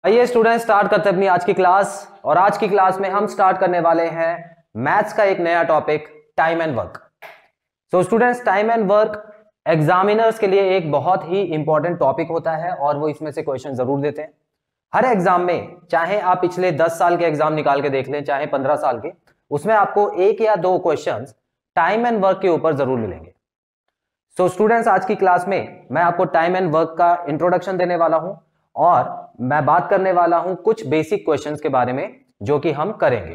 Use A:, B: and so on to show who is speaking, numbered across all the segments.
A: आइए student start करते हैं अपनी आज की क्लास। और आज की क्लास में हम स्टार्ट करने वाले हैं मैथ्स का एक नया topic, time and work. So students, time and work examiners के लिए एक बहुत ही इंपॉर्टेंट टॉपिक होता है और वो इसमें से क्वेश्चन जरूर देते हैं हर एग्जाम में। चाहे आप पिछले 10 साल के एग्जाम निकाल के देख लें, चाहे 15 साल के, उसमें आपको एक या दो क्वेश्चन टाइम एंड वर्क के ऊपर जरूर मिलेंगे। सो स्टूडेंट्स, आज की क्लास में मैं आपको टाइम एंड वर्क का इंट्रोडक्शन देने वाला हूं और मैं बात करने वाला हूं कुछ बेसिक क्वेश्चंस के बारे में जो कि हम करेंगे।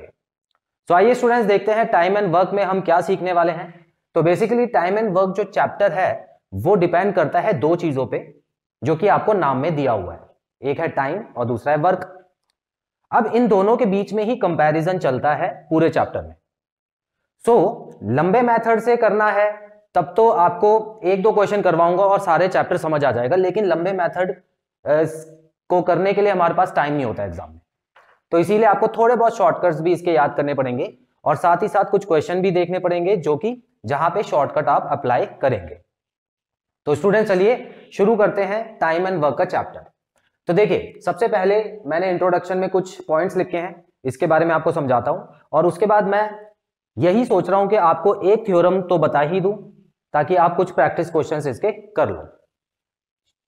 A: तो आइए स्टूडेंट्स देखते हैं टाइम एंड वर्क में हम क्या सीखने वाले हैं। तो बेसिकली टाइम एंड वर्क जो चैप्टर है वो डिपेंड करता है दो चीजों पे जो कि आपको नाम में दिया हुआ है, एक है टाइम और दूसरा है वर्क। अब इन दोनों के बीच में ही कंपैरिजन चलता है पूरे चैप्टर में। सो लंबे मेथड से करना है तब तो आपको एक दो क्वेश्चन करवाऊंगा और सारे चैप्टर समझ आ जाएगा, लेकिन लंबे मेथड को करने के लिए हमारे पास टाइम नहीं होता एग्जाम में। तो इसीलिए आपको थोड़े बहुत शॉर्टकट्स भी इसके याद करने पड़ेंगे और साथ ही साथ कुछ क्वेश्चन भी देखने पड़ेंगे जो कि जहां पे शॉर्टकट आप अप्लाई करेंगे। तो स्टूडेंट चलिए शुरू करते हैं टाइम एंड वर्क का चैप्टर। तो देखिए, सबसे पहले मैंने इंट्रोडक्शन में कुछ पॉइंट्स लिखे हैं, इसके बारे में आपको समझाता हूं और उसके बाद मैं यही सोच रहा हूं कि आपको एक थ्योरम तो बता ही दूं ताकि आप कुछ प्रैक्टिस क्वेश्चंस इसके कर लो।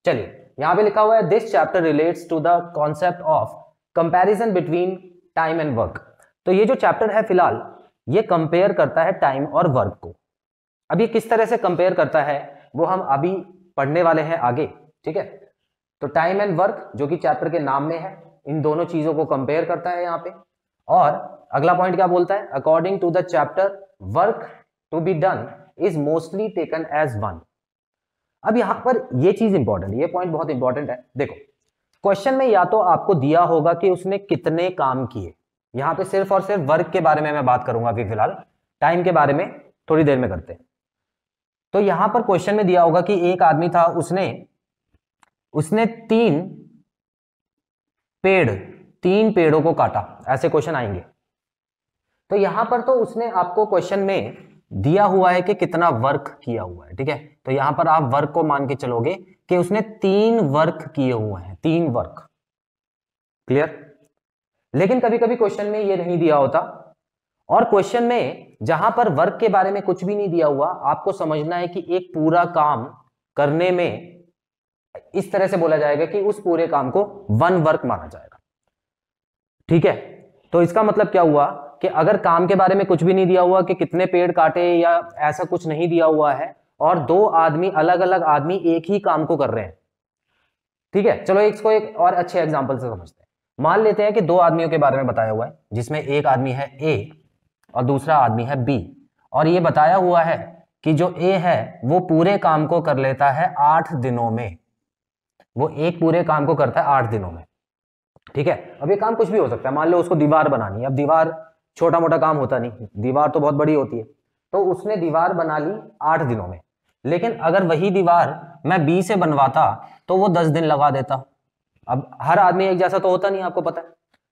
A: चलिए, यहां पे लिखा हुआ है this chapter relates to the concept of comparison between time and work. तो ये जो चैप्टर है फिलहाल ये कंपेयर करता है टाइम और वर्क को। अब ये किस तरह से कंपेयर करता है वो हम अभी पढ़ने वाले हैं आगे, ठीक है। तो टाइम एंड वर्क जो कि चैप्टर के नाम में है, इन दोनों चीजों को कंपेयर करता है यहाँ पे। और अगला पॉइंट क्या बोलता है, according to the chapter work to be done is mostly taken as one. अब यहां पर ये चीज इंपॉर्टेंट है, ये पॉइंट बहुत इंपॉर्टेंट है। देखो, क्वेश्चन में या तो आपको दिया होगा कि उसने कितने काम किए, यहां पे सिर्फ और सिर्फ वर्क के बारे में मैं बात करूंगा अभी फिलहाल, टाइम के बारे में थोड़ी देर में करते हैं। तो यहां पर क्वेश्चन में दिया होगा कि एक आदमी था, उसने तीन पेड़ों को काटा, ऐसे क्वेश्चन आएंगे। तो यहां पर तो उसने आपको क्वेश्चन में दिया हुआ है कि कितना वर्क किया हुआ है, ठीक है। तो यहां पर आप वर्क को मान के चलोगे कि उसने 3 वर्क किए हुए हैं, 3 वर्क, क्लियर। लेकिन कभी कभी क्वेश्चन में ये नहीं दिया होता और क्वेश्चन में जहां पर वर्क के बारे में कुछ भी नहीं दिया हुआ, आपको समझना है कि एक पूरा काम करने में इस तरह से बोला जाएगा कि उस पूरे काम को 1 वर्क माना जाएगा, ठीक है। तो इसका मतलब क्या हुआ कि अगर काम के बारे में कुछ भी नहीं दिया हुआ कि कितने पेड़ काटे या ऐसा कुछ नहीं दिया हुआ है और दो आदमी, अलग अलग आदमी एक ही काम को कर रहे हैं, ठीक है। चलो इसको एक और अच्छे एग्जांपल से समझते हैं। मान लेते हैं कि दो आदमियों के बारे में बताया हुआ है जिसमें एक आदमी है ए और दूसरा आदमी है बी, और ये बताया हुआ है कि जो ए है वो पूरे काम को कर लेता है 8 दिनों में, वो एक पूरे काम को करता है 8 दिनों में, ठीक है। अब ये काम कुछ भी हो सकता है, मान लो उसको दीवार बनानी है। अब दीवार छोटा मोटा काम होता नहीं, दीवार तो बहुत बड़ी होती है। तो उसने दीवार बना ली 8 दिनों में, लेकिन अगर वही दीवार मैं बी से बनवाता तो वो 10 दिन लगा देता। अब हर आदमी एक जैसा तो होता नहीं, आपको पता है,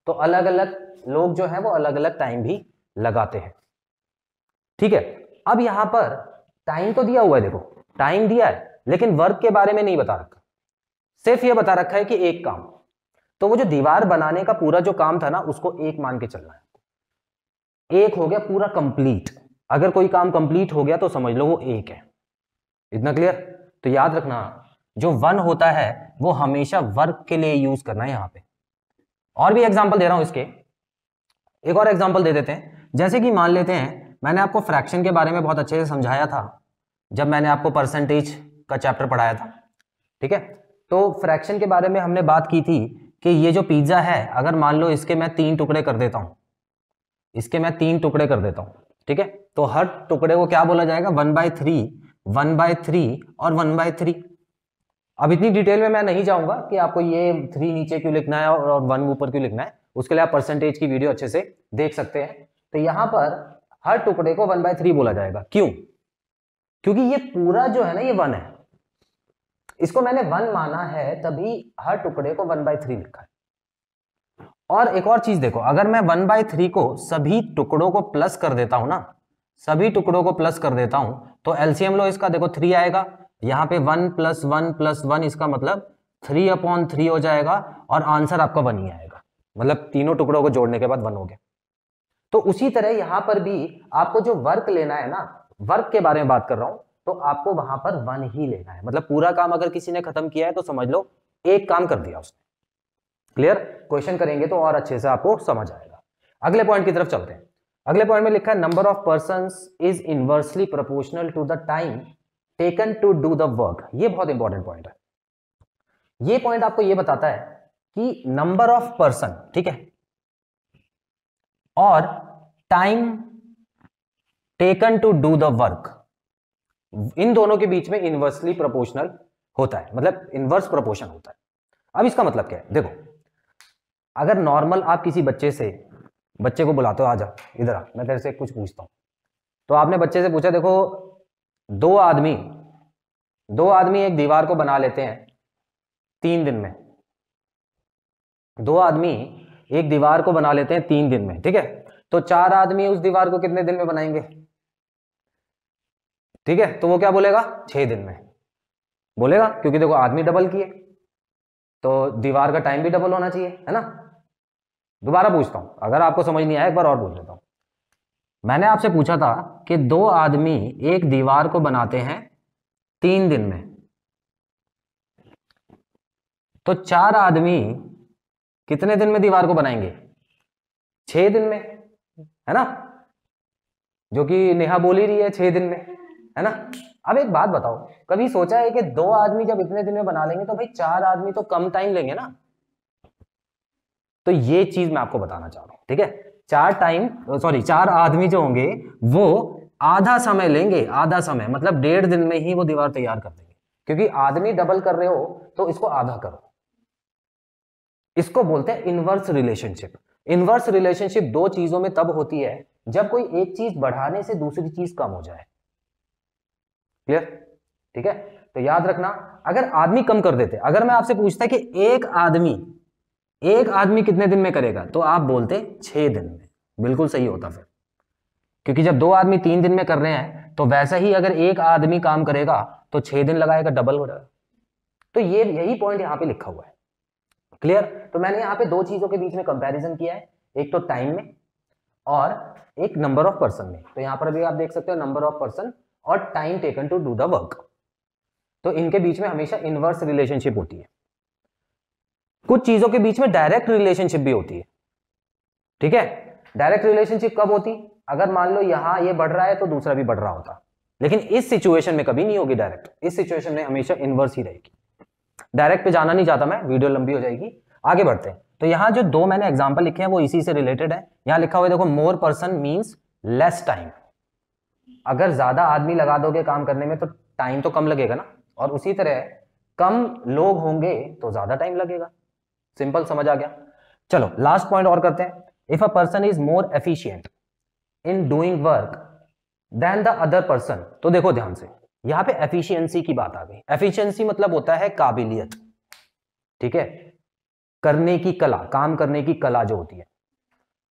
A: तो अलग अलग लोग जो है वो अलग अलग टाइम भी लगाते हैं, ठीक है। अब यहां पर टाइम तो दिया हुआ है, देखो टाइम दिया है, लेकिन वर्क के बारे में नहीं बता रखा, सिर्फ ये बता रखा है कि एक काम। तो वो जो दीवार बनाने का पूरा जो काम था ना, उसको एक मान के चलना है, एक हो गया पूरा कंप्लीट। अगर कोई काम कंप्लीट हो गया तो समझ लो वो एक है, इतना क्लियर। तो याद रखना, जो 1 होता है वो हमेशा वर्क के लिए यूज करना है यहां पे। और भी एग्जांपल दे रहा हूं इसके, एक और एग्जांपल दे देते हैं। जैसे कि मान लेते हैं, मैंने आपको फ्रैक्शन के बारे में बहुत अच्छे से समझाया था जब मैंने आपको परसेंटेज का चैप्टर पढ़ाया था, ठीक है। तो फ्रैक्शन के बारे में हमने बात की थी कि ये जो पिज्जा है, अगर मान लो इसके मैं 3 टुकड़े कर देता हूं, इसके मैं 3 टुकड़े कर देता हूं, ठीक है। तो हर टुकड़े को क्या बोला जाएगा, 1/3, 1/3 और 1/3। अब इतनी डिटेल में मैं नहीं जाऊंगा कि आपको ये 3 नीचे क्यों लिखना है और 1 ऊपर क्यों लिखना है, उसके लिए आप परसेंटेज की वीडियो अच्छे से देख सकते हैं। तो यहां पर हर टुकड़े को 1/3 बोला जाएगा, क्यों? क्योंकि ये पूरा जो है ना ये 1 है, इसको मैंने 1 माना है तभी हर टुकड़े को 1/3 लिखा है। और एक और चीज देखो, अगर मैं 1/3 को सभी टुकड़ों को प्लस कर देता हूं ना, सभी टुकड़ों को प्लस कर देता हूं तो एलसीएम लो इसका, देखो 3 आएगा, यहां पे 1 + 1 + 1 इसका मतलब 3/3 हो जाएगा और आंसर आपका 1 ही आएगा, मतलब तीनों टुकड़ों को जोड़ने के बाद 1 हो गया। तो उसी तरह यहां पर भी आपको जो वर्क लेना है ना, वर्क के बारे में बात कर रहा हूं, तो आपको वहां पर 1 ही लेना है। मतलब पूरा काम अगर किसी ने खत्म किया है तो समझ लो एक काम कर दिया उसने। क्लियर? क्वेश्चन करेंगे तो और अच्छे से आपको समझ आएगा। अगले पॉइंट की तरफ चलते हैं। अगले पॉइंट में लिखा है number of persons is inversely proportional to the time taken to do the work. ये बहुत इंपॉर्टेंट पॉइंट है। ये पॉइंट आपको ये बताता है कि नंबर ऑफ पर्सन, ठीक है, और time taken to do the work, इन दोनों के बीच में इनवर्सली प्रोपोर्शनल होता है, मतलब इनवर्स प्रोपोर्शन होता है। अब इसका मतलब क्या है? देखो, अगर नॉर्मल आप किसी बच्चे को बुलाते हो, आ जा इधर आ, मैं तेरे से कुछ पूछता हूं, तो आपने बच्चे से पूछा, देखो दो आदमी एक दीवार को बना लेते हैं 3 दिन में। 2 आदमी एक दीवार को बना लेते हैं 3 दिन में, ठीक है, तो 4 आदमी उस दीवार को कितने दिन में बनाएंगे? ठीक है, तो वो क्या बोलेगा? 6 दिन में बोलेगा, क्योंकि देखो आदमी डबल किए तो दीवार का टाइम भी डबल होना चाहिए, है ना। दोबारा पूछता हूं, अगर आपको समझ नहीं आया एक बार और पूछ लेता हूं। मैंने आपसे पूछा था कि 2 आदमी एक दीवार को बनाते हैं 3 दिन में, तो 4 आदमी कितने दिन में दीवार को बनाएंगे? 6 दिन में, है ना, जो कि नेहा बोल ही रही है 6 दिन में, है ना। अब एक बात बताओ, कभी सोचा है कि 2 आदमी जब इतने दिन में बना लेंगे तो भाई 4 आदमी तो कम टाइम लेंगे ना। तो ये चीज मैं आपको बताना चाह रहा हूं, ठीक है। 4 आदमी जो होंगे वो आधा समय लेंगे, आधा समय मतलब 1.5 दिन में ही वो दीवार तैयार कर देंगे, क्योंकि आदमी डबल कर रहे हो तो इसको आधा करो। इसको बोलते हैं इनवर्स रिलेशनशिप। इनवर्स रिलेशनशिप 2 चीजों में तब होती है जब कोई एक चीज बढ़ाने से दूसरी चीज कम हो जाए। क्लियर? ठीक है, तो याद रखना, अगर आदमी कम कर देते, अगर मैं आपसे पूछता कि एक आदमी कितने दिन में करेगा, तो आप बोलते 6 दिन में, बिल्कुल सही होता फिर, क्योंकि जब 2 आदमी 3 दिन में कर रहे हैं तो वैसा ही अगर एक आदमी काम करेगा तो 6 दिन लगाएगा, डबल हो जाएगा। तो यही पॉइंट यहां पे लिखा हुआ है। क्लियर? तो मैंने यहां पे 2 चीजों के बीच में कंपैरिजन किया है, एक तो टाइम में और एक नंबर ऑफ पर्सन में। तो यहां पर भी आप देख सकते हो नंबर ऑफ पर्सन और time taken to do the work, तो इनके बीच में हमेशा इनवर्स रिलेशनशिप होती है। कुछ चीजों के बीच में डायरेक्ट रिलेशनशिप भी होती है, ठीक है। डायरेक्ट रिलेशनशिप कब होती? अगर मान लो यहां ये बढ़ रहा है तो दूसरा भी बढ़ रहा होता, लेकिन इस सिचुएशन में कभी नहीं होगी डायरेक्ट। इस सिचुएशन में हमेशा इनवर्स ही रहेगी। डायरेक्ट पे जाना नहीं चाहता मैं, वीडियो लंबी हो जाएगी, आगे बढ़ते हैं। तो यहां जो 2 मैंने एग्जांपल लिखे हैं वो इसी से रिलेटेड है। यहां लिखा हुआ है देखो, more person means less time. अगर ज्यादा आदमी लगा दोगे काम करने में तो टाइम तो कम लगेगा ना, और उसी तरह कम लोग होंगे तो ज्यादा टाइम लगेगा। सिंपल, समझ आ गया? चलो लास्ट पॉइंट और करते हैं। If a person is more efficient in doing work than the other person, तो देखो ध्यान से, यहां पे एफिशिएंसी की बात आ गई। एफिशिएंसी मतलब होता है काबिलियत, ठीक है, करने की कला, काम करने की कला जो होती है।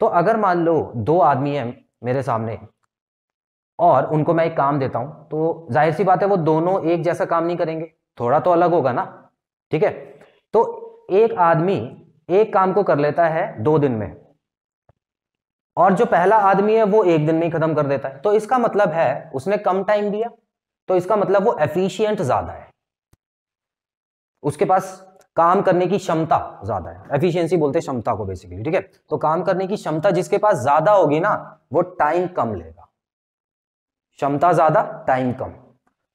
A: तो अगर मान लो 2 आदमी हैं मेरे सामने और उनको मैं एक काम देता हूं, तो जाहिर सी बात है वो दोनों एक जैसा काम नहीं करेंगे, थोड़ा तो अलग होगा ना, ठीक है। तो एक आदमी एक काम को कर लेता है 2 दिन में, और जो पहला आदमी है वो 1 दिन में ही खत्म कर देता है। तो इसका मतलब है उसने कम टाइम दिया, तो इसका मतलब वो एफिशिएंट ज्यादा है, उसके पास काम करने की क्षमता ज्यादा है। एफिशिएंसी बोलते हैं क्षमता को बेसिकली, ठीक है। तो काम करने की क्षमता जिसके पास ज्यादा होगी ना, वो टाइम कम लेगा। क्षमता ज्यादा, टाइम कम,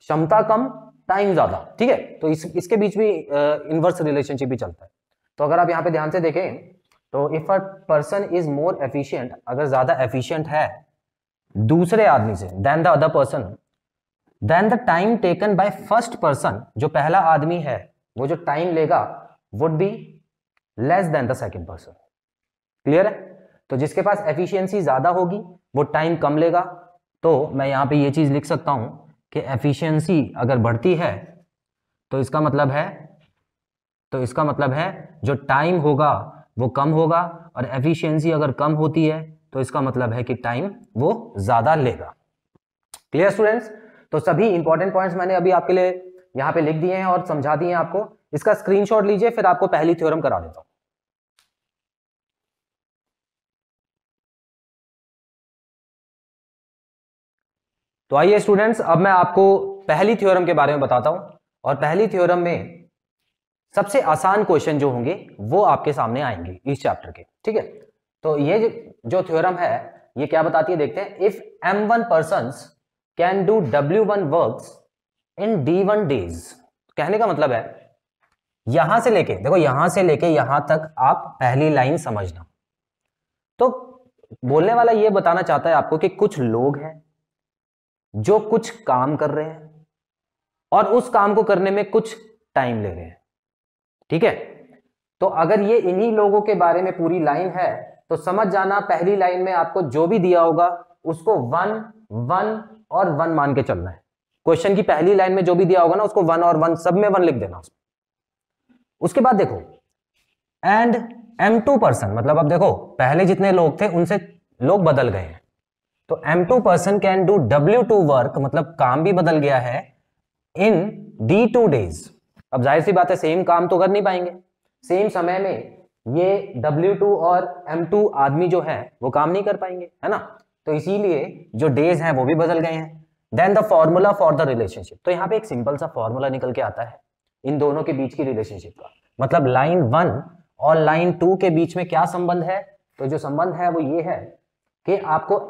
A: क्षमता कम, टाइम ज्यादा, ठीक है। तो इसके बीच भी इनवर्स रिलेशनशिप भी चलता है। तो अगर आप यहां पे ध्यान से देखें तो if a person is more efficient, अगर ज्यादा एफिशिएंट है दूसरे आदमी से, than the other person, then the time taken by first person, जो पहला आदमी है वो जो टाइम लेगा would be less than the second person. Clear है? तो जिसके पास एफिशिएंसी ज्यादा होगी वो टाइम कम लेगा। तो मैं यहां पे ये चीज लिख सकता हूं कि एफिशिएंसी अगर बढ़ती है तो इसका मतलब है जो टाइम होगा वो कम होगा, और एफिशिएंसी अगर कम होती है तो इसका मतलब है कि टाइम वो ज्यादा लेगा। Clear students? तो सभी इंपॉर्टेंट पॉइंट्स मैंने अभी आपके लिए यहां पे लिख दिए हैं और समझा दिए हैं आपको इसका स्क्रीनशॉट लीजिए, फिर आपको पहली थ्योरम करा देता हूं। तो आइए स्टूडेंट्स, अब मैं आपको पहली थ्योरम के बारे में बताता हूं, और पहली थ्योरम में सबसे आसान क्वेश्चन जो होंगे वो आपके सामने आएंगे इस चैप्टर के, ठीक है। तो ये जो थ्योरम है ये क्या बताती है, देखते हैं। If M1 persons can do W1 works in D1 days, कहने का मतलब है यहां से लेके, देखो यहां से लेके यहां तक आप पहली लाइन समझना। तो बोलने वाला ये बताना चाहता है आपको कि कुछ लोग हैं जो कुछ काम कर रहे हैं और उस काम को करने में कुछ टाइम ले रहे हैं, ठीक है। तो अगर ये इन्हीं लोगों के बारे में पूरी लाइन है तो समझ जाना पहली लाइन में आपको जो भी दिया होगा उसको 1 1 और 1 मान के चलना है। क्वेश्चन की पहली लाइन में जो भी दिया होगा ना उसको 1 और 1 सब में 1 लिख देना। उसके बाद देखो एंड M2 पर्सन, मतलब अब देखो पहले जितने लोग थे उनसे लोग बदल गए हैं, तो M2 person can do W2 work, मतलब काम भी बदल गया है, इन D2 डेज। अब जाहिर सी बात है सेम काम तो कर नहीं पाएंगे, सेम समय में ये W2 और M2 आदमी जो है वो काम नहीं कर पाएंगे, है ना। तो इसीलिए जो डेज हैं वो भी बदल गए हैं। Then the formula for the relationship, तो यहां पे एक सिंपल सा फॉर्मूला निकल के आता है इन दोनों के बीच की रिलेशनशिप का, मतलब लाइन 1 और लाइन 2 के बीच में क्या संबंध है। तो जो संबंध है वो ये है कि आपको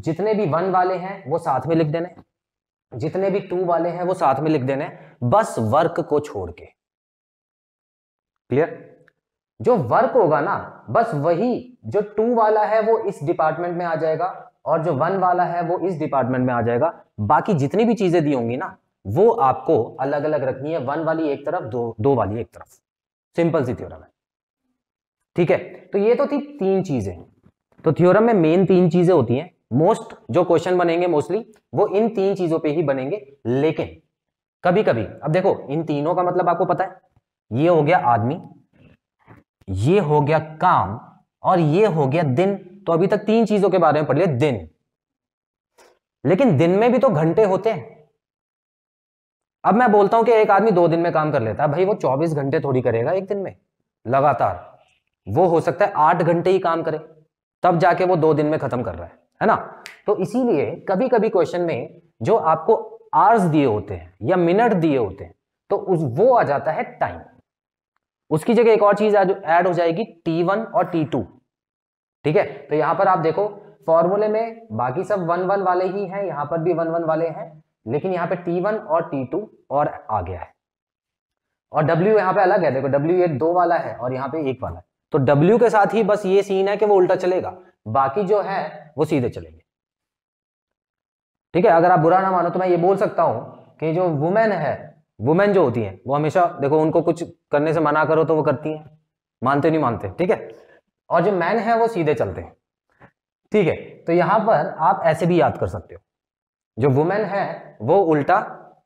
A: जितने भी 1 वाले हैं वो साथ में लिख देने, जितने भी 2 वाले हैं वो साथ में लिख देने, बस वर्क को छोड़ के। क्लियर? जो वर्क होगा ना बस वही, जो 2 वाला है वो इस डिपार्टमेंट में आ जाएगा और जो 1 वाला है वो इस डिपार्टमेंट में आ जाएगा। बाकी जितनी भी चीजें दी होंगी ना वो आपको अलग अलग रखनी है, 1 वाली एक तरफ, 2 वाली एक तरफ। सिंपल सी थ्योरम है, ठीक है। तो ये तो थी 3 चीजें। तो थ्योरम में मेन 3 चीजें होती हैं, मोस्ट जो क्वेश्चन बनेंगे मोस्टली वो इन 3 चीजों पे ही बनेंगे। लेकिन कभी कभी, अब देखो इन तीनों का मतलब आपको पता है, ये हो गया आदमी, ये हो गया काम, और ये हो गया दिन। तो अभी तक 3 चीजों के बारे में पढ़ लिया, दिन। लेकिन दिन में भी तो घंटे होते हैं। अब मैं बोलता हूं कि एक आदमी 2 दिन में काम कर लेता है, भाई वो 24 घंटे थोड़ी करेगा एक दिन में लगातार, वो हो सकता है 8 घंटे ही काम करे, तब जाके वो 2 दिन में खत्म कर रहा है ना। तो इसीलिए कभी कभी क्वेश्चन में जो आपको आवर्स दिए होते हैं या मिनट दिए होते हैं तो वो आ जाता है टाइम, उसकी जगह एक और चीज ऐड हो जाएगी T1 और T2, ठीक है। तो यहां पर आप देखो फॉर्मूले में बाकी सब 1 1 वाले ही हैं, यहां पर भी 1 1 वाले हैं, लेकिन यहां पे T1 और T2 और आ गया है, और W यहां पे अलग है। देखो W ये 2 वाला है और यहां पे 1 वाला है, तो W के साथ ही बस ये सीन है कि वो उल्टा चलेगा, बाकी जो है वो सीधे चलेंगे, ठीक है। अगर आप बुरा ना मानो तो मैं ये बोल सकता हूं कि जो वुमेन जो होती हैं वो हमेशा, देखो उनको कुछ करने से मना करो तो वो करती हैं, मानते नहीं मानते, ठीक है। और जो मैन है वो सीधे चलते हैं, ठीक है। तो यहां पर आप ऐसे भी याद कर सकते हो, जो वुमेन है वो उल्टा,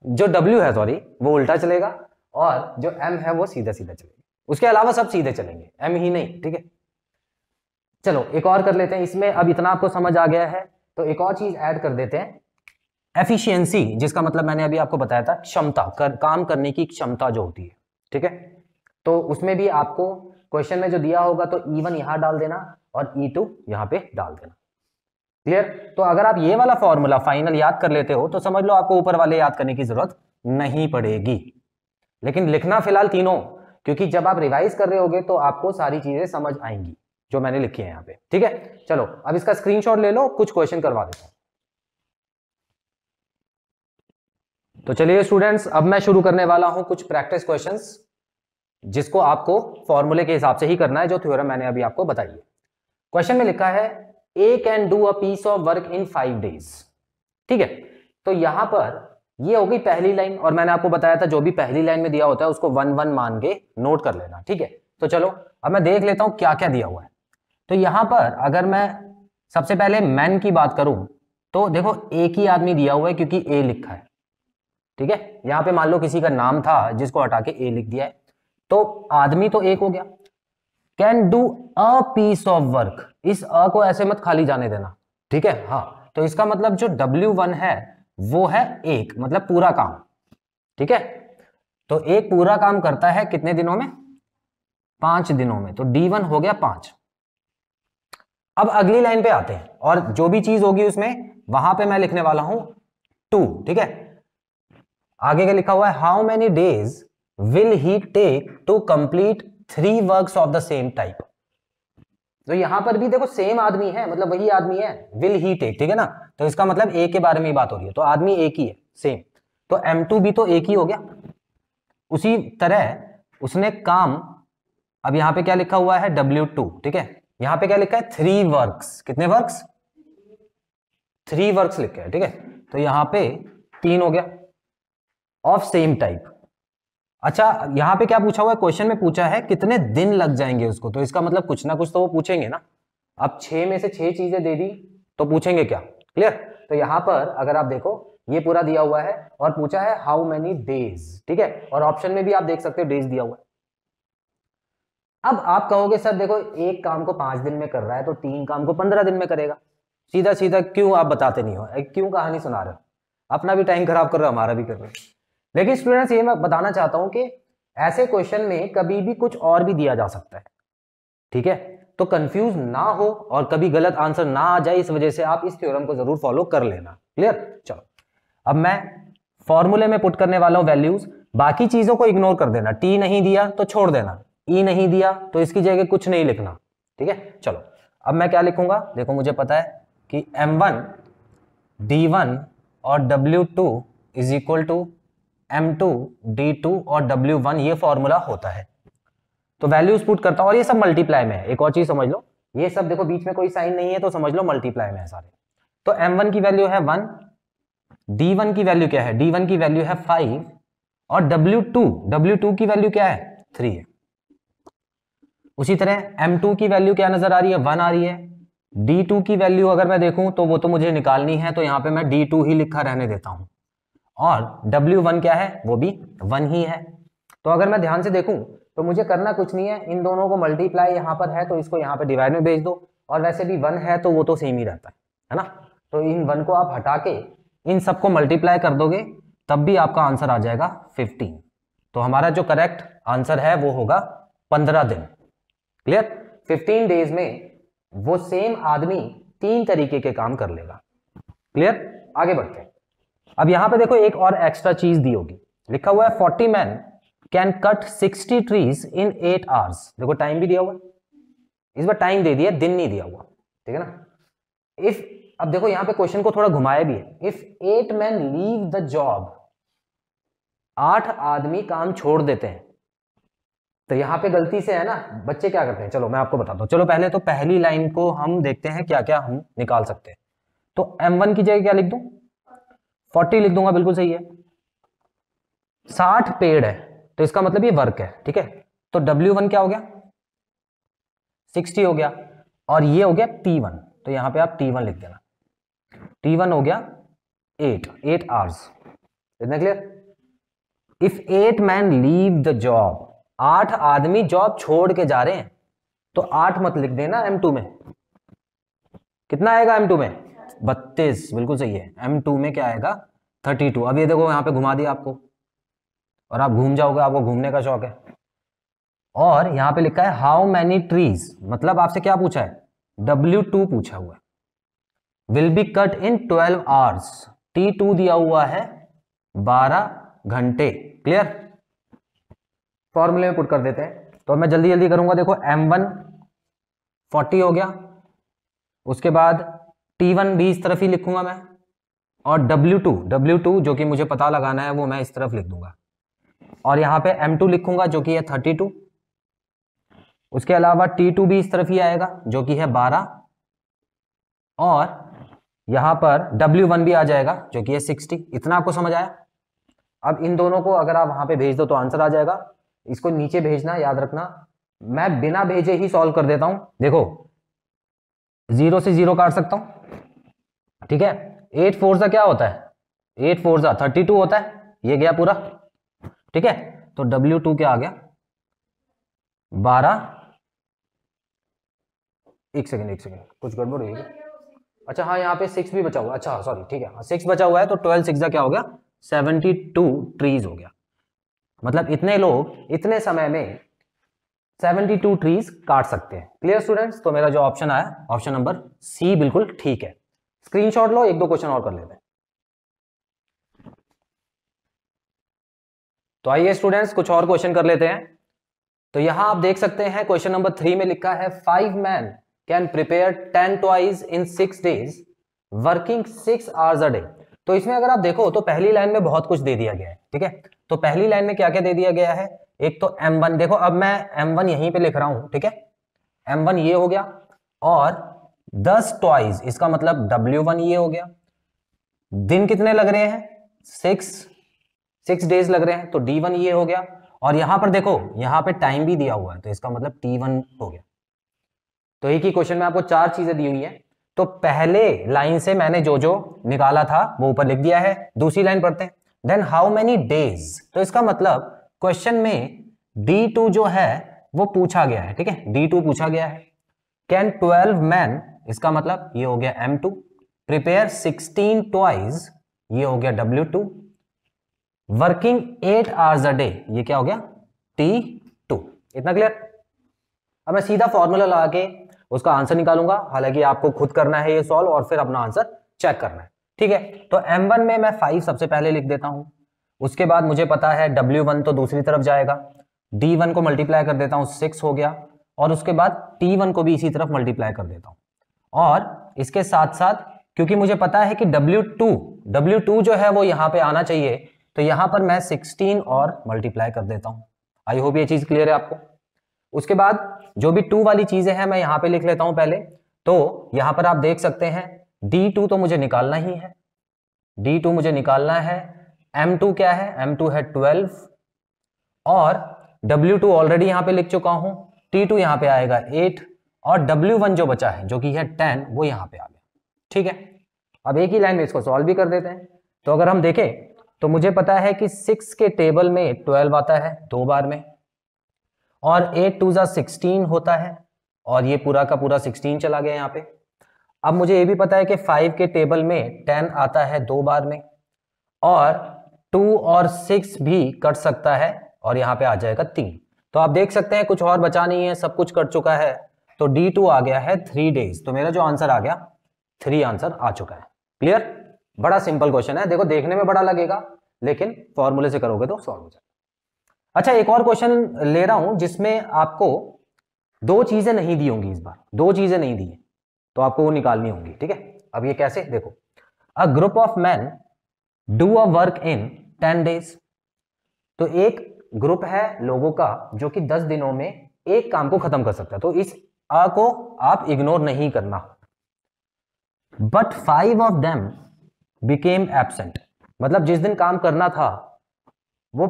A: जो W है सॉरी वो उल्टा चलेगा, और जो M है वो सीधा सीधा चलेगा, उसके अलावा सब सीधे चलेंगे, M ही नहीं, ठीक है। चलो एक और कर लेते हैं इसमें, अब इतना आपको समझ आ गया है तो एक और चीज ऐड कर देते हैं, एफिशिएंसी, जिसका मतलब मैंने अभी आपको बताया था क्षमता, काम करने की क्षमता जो होती है, ठीक है। तो उसमें भी आपको क्वेश्चन में जो दिया होगा तो E1 यहां डाल देना और E2 यहां पे डाल देना। क्लियर? तो अगर आप ये वाला फॉर्मूला फाइनल याद कर लेते हो तो समझ लो आपको ऊपर वाले याद करने की जरूरत नहीं पड़ेगी, लेकिन लिखना फिलहाल तीनों, क्योंकि जब आप रिवाइज कर रहे होगे तो आपको सारी चीजें समझ आएंगी जो मैंने लिखी है यहाँ पे, ठीक है। चलो अब इसका स्क्रीनशॉट ले लो, कुछ क्वेश्चन करवा देता हूं। तो चलिए स्टूडेंट्स, अब मैं शुरू करने वाला हूं कुछ प्रैक्टिस क्वेश्चंस, जिसको आपको फॉर्मूले के हिसाब से ही करना है जो थ्योरम मैंने अभी आपको बताई है। क्वेश्चन में लिखा है A can do a piece of work in 5 days, ठीक है। तो यहां पर ये हो गई पहली लाइन, और मैंने आपको बताया था जो भी पहली लाइन में दिया होता है उसको 1 1 मान के नोट कर लेना, ठीक है। तो चलो अब मैं देख लेता हूं क्या क्या दिया हुआ है। तो यहां पर अगर मैं सबसे पहले मैन की बात करूं तो देखो एक ही आदमी दिया हुआ है क्योंकि ए लिखा है, ठीक है। यहां पे मान लो किसी का नाम था जिसको हटा के ए लिख दिया है, तो आदमी तो एक हो गया। Can do a piece of work, इस अ को ऐसे मत खाली जाने देना, ठीक है। हाँ, तो इसका मतलब जो W1 है वो है एक, मतलब पूरा काम, ठीक है। तो एक पूरा काम करता है कितने दिनों में? 5 दिनों में। तो D1 हो गया 5। अब अगली लाइन पे आते हैं और जो भी चीज होगी उसमें वहां पे मैं लिखने वाला हूं 2। ठीक है, आगे क्या लिखा हुआ है? How many days will he take to complete 3 works of the same type. तो यहां पर भी देखो सेम आदमी है, मतलब वही आदमी है, विल ही टेक, ठीक है ना? तो इसका मतलब एक के बारे में बात हो रही है, तो आदमी एक ही है, सेम। तो M2 भी तो एक ही हो गया। उसी तरह उसने काम, अब यहां पे क्या लिखा हुआ है? W2, ठीक है। यहां पे क्या लिखा है? 3 वर्क्स। कितने वर्क्स? 3 वर्क्स लिखे हैं, ठीक है। तो यहां पे 3 हो गया ऑफ सेम टाइप। अच्छा, यहां पे क्या पूछा हुआ है? क्वेश्चन में पूछा है कितने दिन लग जाएंगे उसको, तो इसका मतलब कुछ ना कुछ तो वो पूछेंगे ना। अब 6 में से 6 चीजें दे दी तो पूछेंगे क्या? क्लियर? तो यहां पर अगर आप देखो ये पूरा दिया हुआ है और पूछा है हाउ मेनी डेज, ठीक है। और ऑप्शन में भी आप देख सकते हो डेज दिया हुआ है। अब आप कहोगे सर देखो एक काम को 5 दिन में कर रहा है तो 3 काम को 15 दिन में करेगा। सीधा सीधा क्यों आप बताते नहीं हो? क्यों कहानी सुना रहे हो? अपना भी टाइम खराब कर रहे हो, हमारा भी कर रहे हो। लेकिन स्टूडेंट्स ये मैं बताना चाहता हूं कि ऐसे क्वेश्चन में कभी भी कुछ और भी दिया जा सकता है, ठीक है। तो कंफ्यूज ना हो और कभी गलत आंसर ना आ जाए, इस वजह से आप इस थ्योरम को जरूर फॉलो कर लेना। क्लियर? चलो अब मैं फॉर्मूले में पुट करने वाला हूं वैल्यूज। बाकी चीजों को इग्नोर कर देना। टी नहीं दिया तो छोड़ देना, ई नहीं दिया तो इसकी जगह कुछ नहीं लिखना, ठीक है। चलो अब मैं क्या लिखूंगा? देखो मुझे पता है कि M1 D1 और W2 is equal to M2 D2 और W1, ये फॉर्मूला होता है। तो वैल्यूज पुट करता हूं और ये सब मल्टीप्लाई में है। एक और चीज समझ लो, ये सब देखो बीच में कोई साइन नहीं है तो समझ लो मल्टीप्लाई में है सारे। तो M1 की वैल्यू है 1, D1 की वैल्यू क्या है? D1 की वैल्यू है 5 और W2 की वैल्यू क्या है? 3 है। उसी तरह M2 की वैल्यू क्या नजर आ रही है? 1 आ रही है। D2 की वैल्यू अगर मैं देखूं तो वो तो मुझे निकालनी है, तो यहां पे मैं D2 ही लिखा रहने देता हूं। और W1 क्या है? वो भी 1 ही है। तो अगर मैं ध्यान से देखूं तो मुझे करना कुछ नहीं है, इन दोनों को मल्टीप्लाई यहां पर है तो इसको यहां पे डिवाइड में भेज दो, और वैसे भी 1 है तो वो तो सेम ही रहता है ना। तो इन 1 को आप हटा के इन सबको मल्टीप्लाई कर दोगे तब भी आपका आंसर आ जाएगा 15। तो हमारा जो करेक्ट आंसर है वो होगा 15 दिन। क्लियर? 15 डेज में वो सेम आदमी 3 तरीके के काम कर लेगा। क्लियर? आगे बढ़ते हैं। अब यहां पे देखो एक और एक्स्ट्रा चीज दी होगी, लिखा हुआ है 40 man can cut 60 trees in 8 hours. देखो टाइम भी दिया हुआ है, इस बार टाइम दे दिया, दिन नहीं दिया हुआ, ठीक है ना। इफ, अब देखो यहां पे क्वेश्चन को थोड़ा घुमाया भी है। If 8 man leave the job, 8 आदमी काम छोड़ देते हैं, तो यहां पे गलती से है ना, बच्चे क्या करते हैं, चलो मैं आपको बताता हूं। चलो पहले तो पहली लाइन को हम देखते हैं क्या क्या हम निकाल सकते हैं। तो M1 की जगह क्या लिख दूं? 40 लिख दूंगा, बिल्कुल सही है। 60 पेड़ है तो इसका मतलब ये वर्क है, ठीक है। तो W1 क्या हो गया? 60 हो गया, और ये हो गया T1, तो यहां पे आप T1 लिख देना। T1 हो गया 8 आवर्स। इतना clear? If 8 man leave the job, 8 आदमी जॉब छोड़ के जा रहे हैं, तो 8 मत लिख देना M2 में। कितना आएगा M2 में? 32, बिल्कुल सही है। M2 में क्या आएगा? 32। अब ये देखो यहां पे घुमा दिया आपको, और आप घूम जाओगे, आपको घूमने का शौक है। और यहां पे लिखा है हाउ मैनी ट्रीज, मतलब आपसे क्या पूछा है? W2 पूछा हुआ है। Will be cut in 12 hours, T2 दिया हुआ है 12 घंटे। क्लियर? फॉर्मूले में पुट कर देते हैं, तो मैं जल्दी जल्दी करूंगा। देखो M1 40 हो गया, उसके बाद T1 भी इस तरफ ही लिखूंगा मैं, और W2 जो कि मुझे पता लगाना है वो मैं इस तरफ लिख दूंगा, और यहां पे M2 लिखूंगा जो कि है 32। उसके अलावा T2 भी इस तरफ ही आएगा जो कि है 12, और यहां पर W1 भी आ जाएगा जो कि है 60। इतना आपको समझ आया? अब इन दोनों को अगर आप वहां पे भेज दो तो आंसर आ जाएगा। इसको नीचे भेजना, याद रखना, मैं बिना भेजे ही सॉल्व कर देता हूं। देखो 0 से 0 काट सकता हूं, ठीक है। 8 4 सा क्या होता है? 8 4 सा 32 होता है, ये गया पूरा, ठीक है। तो W2 क्या आ गया? 12। एक सेकंड कुछ गड़बड़ हुई है। अच्छा हाँ, यहाँ पे 6 भी बचा हुआ है। अच्छा सॉरी, ठीक है, 6 बचा हुआ है, तो 12 6 क्या हो गया? 72 ट्रीज हो गया। मतलब इतने लोग इतने समय में 72 ट्रीज काट सकते हैं। Clear students? तो मेरा जो ऑप्शन आया ऑप्शन नंबर सी बिल्कुल ठीक है। स्क्रीनशॉट लो, एक दो क्वेश्चन और कर लेते हैं। तो आइए स्टूडेंट्स कुछ और क्वेश्चन कर लेते हैं। तो यहां आप देख सकते हैं क्वेश्चन नंबर 3 में लिखा है 5 man can prepare 10 toys in 6 days working 6 hours a day. तो इसमें अगर आप देखो तो पहली लाइन में बहुत कुछ दे दिया गया है, ठीक है। तो पहली लाइन में क्या क्या दे दिया गया है, एक तो M1, देखो अब मैं M1 यहीं पे लिख रहा हूं, ठीक है। M1 ये हो गया, और 10 टॉयज इसका मतलब W1 ये हो गया। दिन कितने लग रहे हैं, 6 डेज लग रहे हैं, तो D1 ये हो गया। और यहां पर देखो यहां पे टाइम भी दिया हुआ है, तो इसका मतलब T1 हो गया। तो एक ही क्वेश्चन में आपको 4 चीजें दी हुई हैं। तो पहले लाइन से मैंने जो जो निकाला था वो ऊपर लिख दिया है। दूसरी लाइन पढ़ते हैं, देन हाउ मेनी डेज। तो इसका मतलब क्वेश्चन में D2 जो है वो पूछा गया है, ठीक है, D2 पूछा गया है। कैन 12 मैन, इसका मतलब ये हो गया M2। प्रिपेयर 16 टॉयज, ये हो गया W2। Working 8 hours a day, ये क्या हो गया, T2। इतना क्लियर? अब मैं सीधा फॉर्मूला लगा के उसका आंसर निकालूंगा, हालांकि आपको खुद करना है ये सॉल्व और फिर अपना आंसर चेक करना है, ठीक है। तो M1 में मैं 5 सबसे पहले लिख देता हूं, उसके बाद मुझे पता है W1 तो दूसरी तरफ जाएगा, D1 को मल्टीप्लाई कर देता हूं, 6 हो गया, और उसके बाद T1 को भी इसी तरफ मल्टीप्लाई कर देता हूं। और इसके साथ साथ क्योंकि मुझे पता है कि W2 जो है वो यहां पे आना चाहिए, तो यहां पर मैं 16 और मल्टीप्लाई कर देता हूं। आई होप ये चीज क्लियर है आपको। उसके बाद जो भी 2 वाली चीजें हैं मैं यहां पे लिख लेता हूं पहले। तो यहां पर आप देख सकते हैं D2 तो मुझे निकालना ही है, D2 मुझे निकालना है। M2 क्या है, M2 है 12, और W2 ऑलरेडी यहां पे लिख चुका हूं, T2 यहां पे आएगा 8, और W1 जो बचा है जो कि है 10 वो यहां पे आ गया, ठीक है। अब एक ही लाइन में इसको सॉल्व भी कर देते हैं। तो अगर हम देखें तो मुझे पता है कि 6 के टेबल में 12 आता है 2 बार में, और 8 2 जा 16 होता है, और ये पूरा का पूरा 16 चला गया यहाँ पे। अब मुझे ये भी पता है कि 5 के टेबल में 10 आता है 2 बार में, और 2 और 6 भी कट सकता है, और यहाँ पे आ जाएगा 3। तो आप देख सकते हैं कुछ और बचा नहीं है, सब कुछ कट चुका है। तो D2 आ गया है 3 डेज। तो मेरा जो आंसर आ गया 3 आंसर आ चुका है। क्लियर? बड़ा सिंपल क्वेश्चन है, देखो देखने में बड़ा लगेगा लेकिन फॉर्मूले से करोगे तो सॉल्व हो जाएगा। अच्छा एक और क्वेश्चन ले रहा हूं जिसमें आपको 2 चीजें नहीं दी होंगी, इस बार 2 चीजें नहीं दी है, तो आपको वो निकालनी होंगी, ठीक है। अब ये कैसे, देखो, a group of man do a work in 10 days. तो एक ग्रुप है लोगों का जो कि 10 दिनों में एक काम को खत्म कर सकता है, तो इस आ को आप इग्नोर नहीं करना। But 5 of them became absent, मतलब जिस दिन काम करना था वो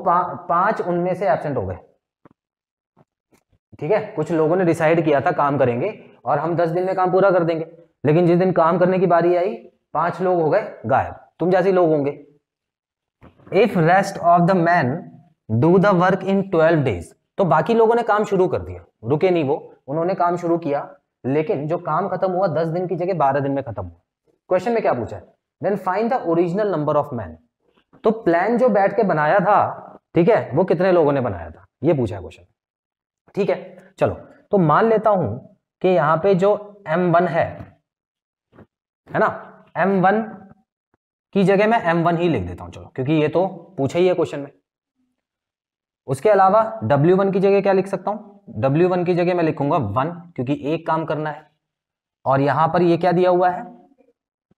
A: 5 उनमें से एब्सेंट हो गए, ठीक है। कुछ लोगों ने डिसाइड किया था काम करेंगे और हम 10 दिन में काम पूरा कर देंगे, लेकिन जिस दिन काम करने की बारी आई 5 लोग हो गए गायब, तुम जैसे लोग होंगे। If rest of the man do the work in 12 days, तो बाकी लोगों ने काम शुरू कर दिया, रुके नहीं वो, उन्होंने काम शुरू किया, लेकिन जो काम खत्म हुआ 10 दिन की जगह 12 दिन में खत्म हुआ। क्वेश्चन में क्या पूछा है, then find the original number of man. तो प्लान जो बैठ के बनाया था, ठीक है, वो कितने लोगों ने बनाया था, ये पूछा है क्वेश्चन, ठीक है। चलो तो मान लेता हूं कि यहां पे जो M1 है ना, M1 की जगह मैं M1 ही लिख देता हूं, चलो, क्योंकि ये तो पूछा ही है क्वेश्चन में। उसके अलावा W1 की जगह क्या लिख सकता हूं, W1 की जगह मैं लिखूंगा 1, क्योंकि एक काम करना है, और यहां पर ये क्या दिया हुआ है,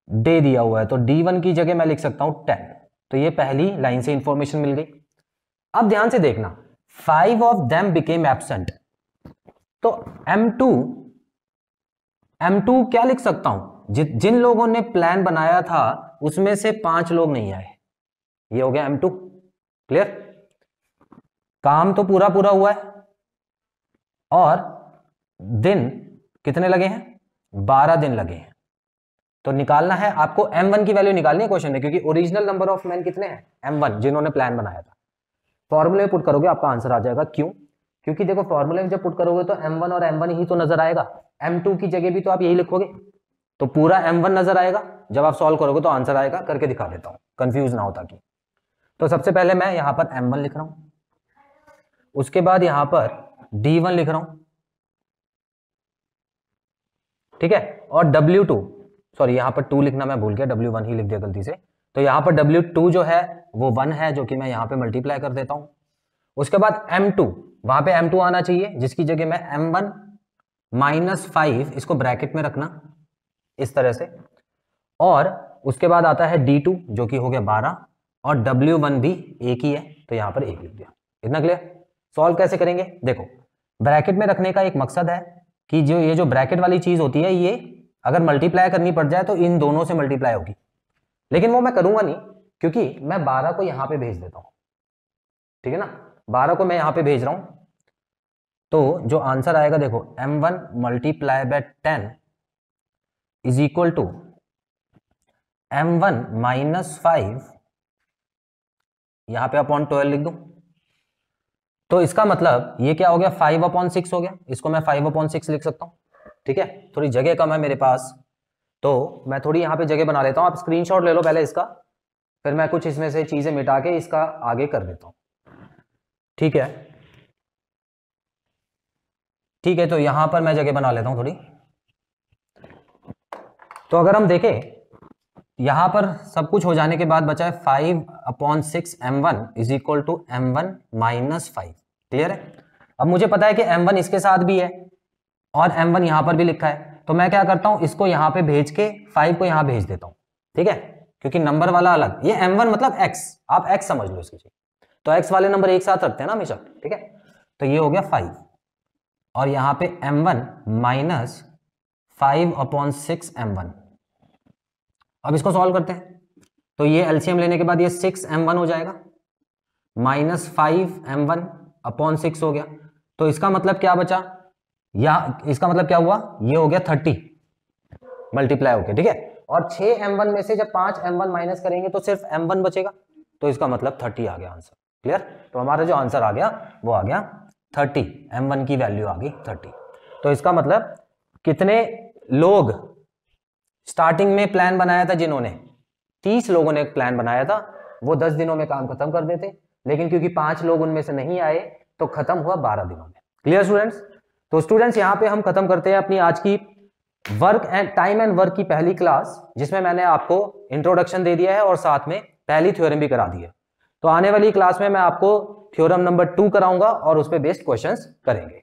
A: डे दिया हुआ है, तो D1 की जगह मैं लिख सकता हूं 10। तो ये पहली लाइन से इंफॉर्मेशन मिल गई। अब ध्यान से देखना, 5 ऑफ देम बिकेम एब्सेंट, तो M2 क्या लिख सकता हूं, जिन लोगों ने प्लान बनाया था उसमें से 5 लोग नहीं आए, ये हो गया M2। क्लियर? काम तो पूरा पूरा हुआ है, और दिन कितने लगे हैं, 12 दिन लगे हैं। तो निकालना है आपको, M1 की वैल्यू निकालनी है क्वेश्चन में, क्योंकि ओरिजिनल नंबर ऑफ मैन कितने हैं, M1, जिन्होंने प्लान बनाया था। फॉर्मूले में पुट करोगे आपका आंसर आ जाएगा, क्यों, क्योंकि देखो फॉर्मूले में जब पुट करोगे तो M1 और M1 ही तो नजर आएगा, M2 की जगह भी तो आप यही लिखोगे, तो पूरा M1 नजर आएगा। जब आप सॉल्व करोगे तो आंसर आएगा, करके दिखा देता हूं, कंफ्यूज ना हो ताकि। तो सबसे पहले मैं यहां पर M1 लिख रहा हूं, उसके बाद यहां पर D1 लिख रहा हूं, ठीक है, और W2, सॉरी यहां पर 2 लिखना मैं भूल गया, W1 ही लिख दिया गलती से। तो यहां पर W2 जो है वो 1 है, जो कि मैं यहां पे मल्टीप्लाई कर देता हूं। उसके बाद M2, वहां पे M2 आना चाहिए, जिसकी जगह मैं M1 माइनस 5, इसको ब्रैकेट में रखना इस तरह से, और उसके बाद आता है D2 जो कि हो गया 12, और W1 भी एक ही है, तो यहां पर 1 लिख दिया। इतना क्लियर? सॉल्व कैसे करेंगे? देखो, ब्रैकेट में रखने का एक मकसद है कि जो ये जो ब्रैकेट वाली चीज होती है, ये अगर मल्टीप्लाई करनी पड़ जाए तो इन दोनों से मल्टीप्लाई होगी, लेकिन वो मैं करूंगा नहीं, क्योंकि मैं 12 को यहां पे भेज देता हूं, ठीक है ना, 12 को मैं यहां पे भेज रहा हूं। तो जो आंसर आएगा देखो, M1 multiply by 10 is equal to M1 minus 5, यहां पे अपॉन 12 लिख दूं। तो इसका मतलब ये क्या हो गया, 5/6 हो गया, इसको मैं 5/6 लिख सकता हूं, ठीक है। थोड़ी जगह कम है मेरे पास, तो मैं थोड़ी यहां पे जगह बना लेता हूं। आप स्क्रीनशॉट ले लो पहले इसका, फिर मैं कुछ इसमें से चीजें मिटा के इसका आगे कर देता हूं, ठीक है। ठीक है, तो यहां पर मैं जगह बना लेता हूं थोड़ी। तो अगर हम देखें, यहां पर सब कुछ हो जाने के बाद बचा है 5/6 M1 is equal to M1 minus 5। Clear है? अब मुझे पता है कि M1 इसके साथ भी है और M1 यहां पर भी लिखा है, तो मैं क्या करता हूं, इसको यहां पे भेज के 5 को यहां भेज देता हूं, ठीक है, क्योंकि नंबर वाला अलग, ये M1 मतलब x, आप x समझ लो इसकी, तो x वाले नंबर एक साथ रखते हैं ना हमेशा, ठीक है। तो ये हो गया 5, और यहां पे M1 माइनस 5/6 M1। अब इसको सॉल्व करते हैं, तो ये एलसीएम लेने के बाद ये 6M1 हो जाएगा, माइनस 5M1/6 हो गया। तो इसका मतलब क्या बचा, या इसका मतलब क्या हुआ, ये हो गया 30 मल्टीप्लाई हो गया, ठीक है। और 6M1 में से जब 5M1 माइनस करेंगे तो सिर्फ M1 बचेगा, तो इसका मतलब 30 आ गया आंसर। क्लियर? तो हमारा जो आंसर आ गया वो आ गया 30, M1 की वैल्यू आ गई 30। तो इसका मतलब कितने लोग स्टार्टिंग में प्लान बनाया था, जिन्होंने 30 लोगों ने एक प्लान बनाया था, वो 10 दिनों में काम खत्म कर देते, लेकिन क्योंकि 5 लोग उनमें से नहीं आए तो खत्म हुआ 12 दिनों में। Clear students? तो स्टूडेंट्स यहां पे हम खत्म करते हैं अपनी आज की work and time and work की पहली क्लास, जिसमें मैंने आपको इंट्रोडक्शन दे दिया है और साथ में पहली थ्योरम भी करा दी है। तो आने वाली क्लास में मैं आपको थ्योरम नंबर 2 कराऊंगा और उस पर बेस्ड क्वेश्चंस करेंगे।